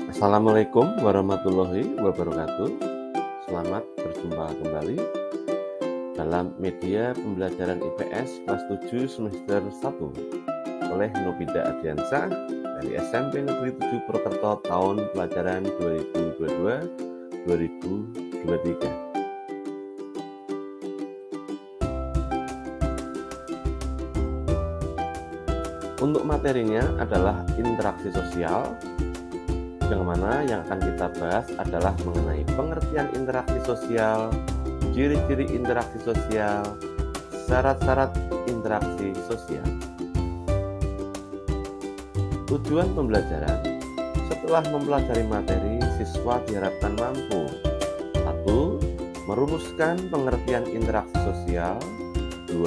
Assalamualaikum warahmatullahi wabarakatuh. Selamat berjumpa kembali dalam media pembelajaran IPS kelas 7 semester 1 oleh Nobida Ardiansyah dari SMP Negeri 7 Purwokerto tahun pelajaran 2022-2023. Untuk materinya adalah interaksi sosial, yang mana yang akan kita bahas adalah mengenai pengertian interaksi sosial, ciri-ciri interaksi sosial, syarat-syarat interaksi sosial. Tujuan pembelajaran: setelah mempelajari materi, siswa diharapkan mampu 1. Merumuskan pengertian interaksi sosial. 2.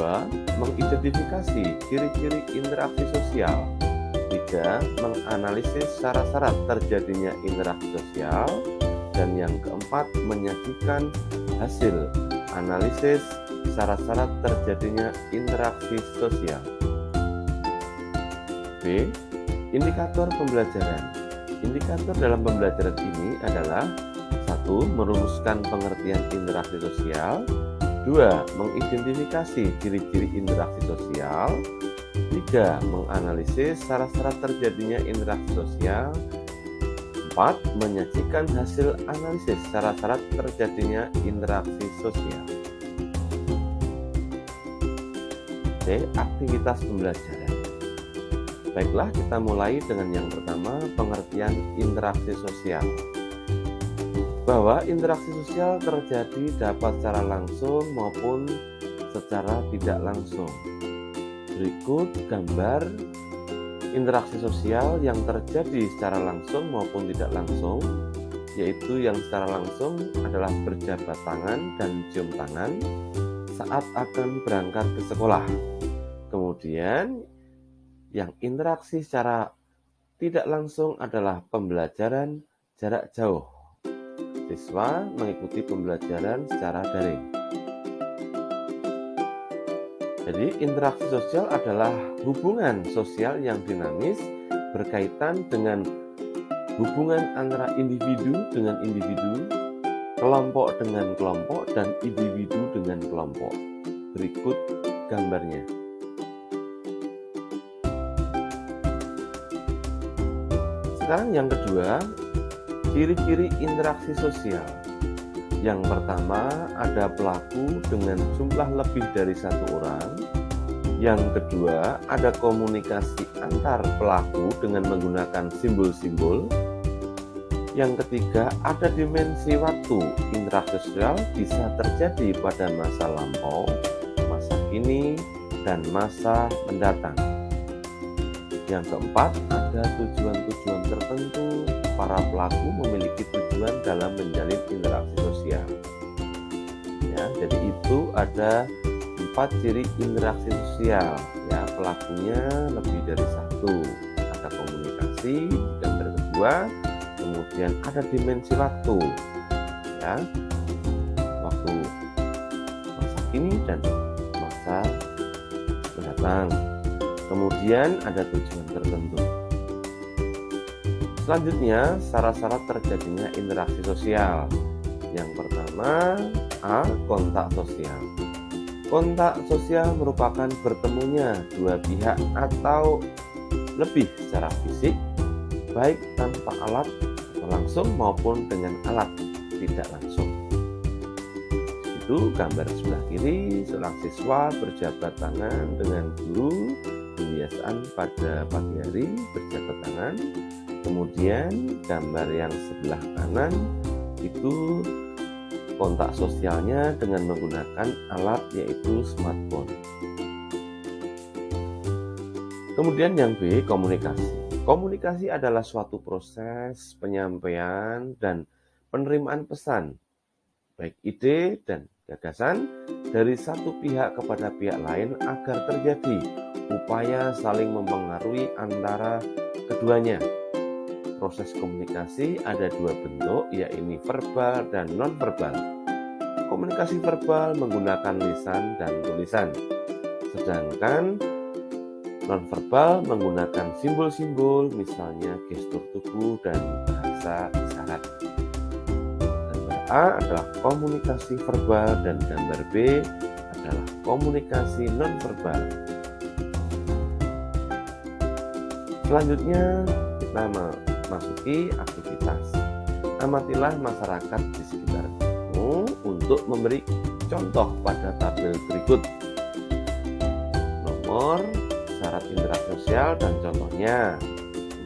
Mengidentifikasi ciri-ciri interaksi sosial. 3. Menganalisis syarat-syarat terjadinya interaksi sosial. Dan yang keempat, menyajikan hasil analisis syarat-syarat terjadinya interaksi sosial. B. Indikator pembelajaran. Indikator dalam pembelajaran ini adalah 1. Merumuskan pengertian interaksi sosial. 2. Mengidentifikasi ciri-ciri interaksi sosial. 3. Menganalisis syarat-syarat terjadinya interaksi sosial. 4. Menyajikan hasil analisis syarat-syarat terjadinya interaksi sosial. C. Aktivitas pembelajaran. Baiklah, kita mulai dengan yang pertama, pengertian interaksi sosial. Bahwa interaksi sosial terjadi dapat secara langsung maupun secara tidak langsung. Berikut gambar interaksi sosial yang terjadi secara langsung maupun tidak langsung, yaitu yang secara langsung adalah berjabat tangan dan cium tangan saat akan berangkat ke sekolah. Kemudian yang interaksi secara tidak langsung adalah pembelajaran jarak jauh. Siswa mengikuti pembelajaran secara daring. Jadi interaksi sosial adalah hubungan sosial yang dinamis berkaitan dengan hubungan antara individu dengan individu, kelompok dengan kelompok, dan individu dengan kelompok. Berikut gambarnya. Sekarang yang kedua, ciri-ciri interaksi sosial. Yang pertama, ada pelaku dengan jumlah lebih dari satu orang. Yang kedua, ada komunikasi antar pelaku dengan menggunakan simbol-simbol. Yang ketiga, ada dimensi waktu. Interaksi sosial bisa terjadi pada masa lampau, masa kini, dan masa mendatang. Yang keempat, ada tujuan-tujuan tertentu. Para pelaku memiliki tujuan dalam menjalin interaksi sosial. Ya, jadi itu ada 4 ciri interaksi sosial. Ya, pelakunya lebih dari satu. Ada komunikasi, gambar kedua. Kemudian ada dimensi waktu. Ya, waktu masa kini dan masa mendatang. Kemudian ada tujuan tertentu. Selanjutnya, syarat-syarat terjadinya interaksi sosial. Yang pertama, A. Kontak sosial. Kontak sosial merupakan bertemunya dua pihak atau lebih secara fisik, baik tanpa alat atau langsung maupun dengan alat tidak langsung. Itu gambar sebelah kiri, seorang siswa berjabat tangan dengan guru. Kebiasaan pada pagi hari berjabat tangan. Kemudian gambar yang sebelah kanan itu kontak sosialnya dengan menggunakan alat yaitu smartphone. Kemudian yang B, komunikasi. Komunikasi adalah suatu proses penyampaian dan penerimaan pesan, baik ide dan gagasan dari satu pihak kepada pihak lain agar terjadi upaya saling mempengaruhi antara keduanya. Proses komunikasi ada dua bentuk, yaitu verbal dan non-verbal. Komunikasi verbal menggunakan lisan dan tulisan, sedangkan non-verbal menggunakan simbol-simbol, misalnya gestur tubuh dan bahasa bahasa isyarat. Gambar A adalah komunikasi verbal dan gambar B adalah komunikasi nonverbal. Selanjutnya kita memasuki aktivitas. Amatilah masyarakat di sekitarmu untuk memberi contoh pada tabel berikut. Nomor, syarat interaksi sosial dan contohnya.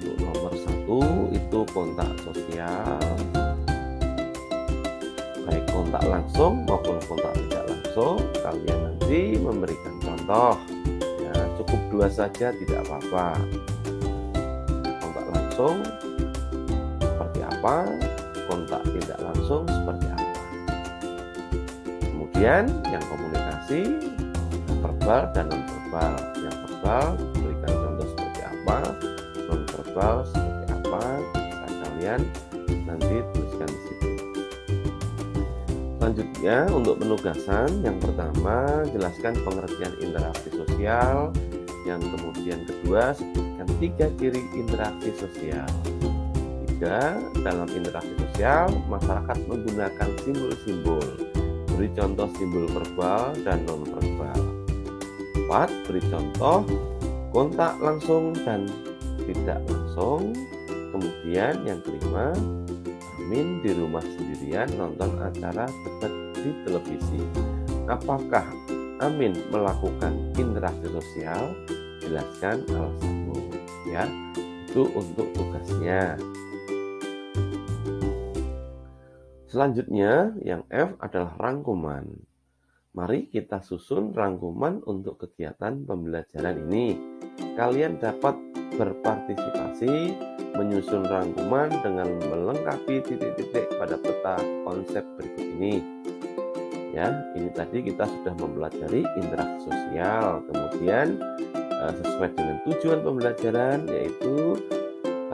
Untuk nomor 1 itu kontak sosial, baik kontak langsung maupun kontak tidak langsung. Kalian nanti memberikan contoh. Ya, cukup 2 saja tidak apa-apa. Kontak langsung seperti apa? Kontak tidak langsung seperti apa? Kemudian yang komunikasi verbal dan nonverbal. Yang verbal berikan contoh seperti apa, nonverbal seperti apa, bisa kalian nanti tuliskan di situ. Selanjutnya untuk penugasan, yang pertama jelaskan pengertian interaksi sosial, yang kemudian kedua sebutkan 3 ciri interaksi sosial. 3, dalam interaksi sosial masyarakat menggunakan simbol-simbol. Beri contoh simbol verbal dan nonverbal. 4, beri contoh kontak langsung dan tidak langsung. Kemudian yang kelima, Amin di rumah sendirian nonton acara debat di televisi. Apakah Amin melakukan interaksi sosial? Jelaskan alasanmu. Ya, itu untuk tugasnya. Selanjutnya yang F adalah rangkuman. Mari kita susun rangkuman untuk kegiatan pembelajaran ini. Kalian dapat berpartisipasi menyusun rangkuman dengan melengkapi titik-titik pada peta konsep berikut ini. Ya, ini tadi kita sudah mempelajari interaksi sosial. Kemudian sesuai dengan tujuan pembelajaran, yaitu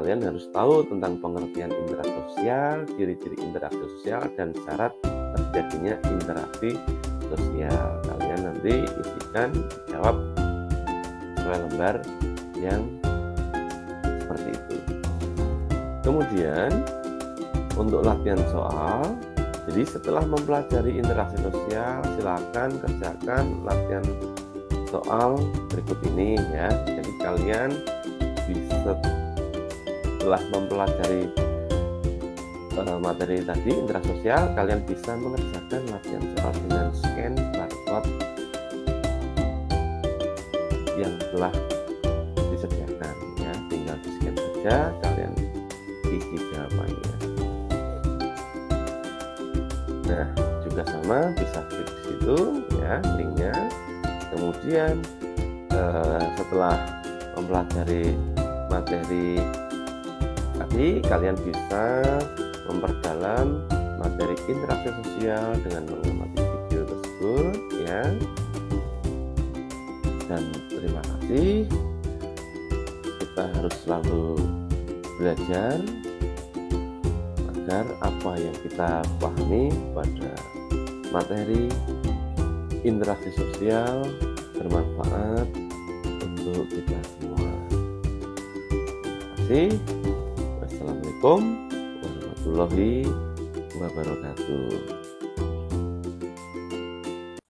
kalian harus tahu tentang pengertian interaksi sosial, ciri-ciri interaksi sosial, dan syarat terjadinya interaksi sosial. Kalian nanti isikan, jawab sesuai lembar yang seperti itu. Kemudian untuk latihan soal, jadi setelah mempelajari interaksi sosial, silakan kerjakan latihan soal berikut ini ya. Jadi kalian bisa setelah mempelajari materi tadi interaksi sosial, kalian bisa mengerjakan latihan soal dengan scan barcode yang telah disediakan ya, tinggal di scan saja, kalian isi jawabannya. Nah, juga sama bisa klik di situ ya linknya. Kemudian setelah mempelajari materi tadi, kalian bisa memperdalam materi interaksi sosial dengan mengamati video tersebut ya. Dan terima kasih. Kita harus selalu belajar agar apa yang kita pahami pada materi interaksi sosial bermanfaat untuk kita semua. Terima kasih. Wassalamualaikum warahmatullahi wabarakatuh.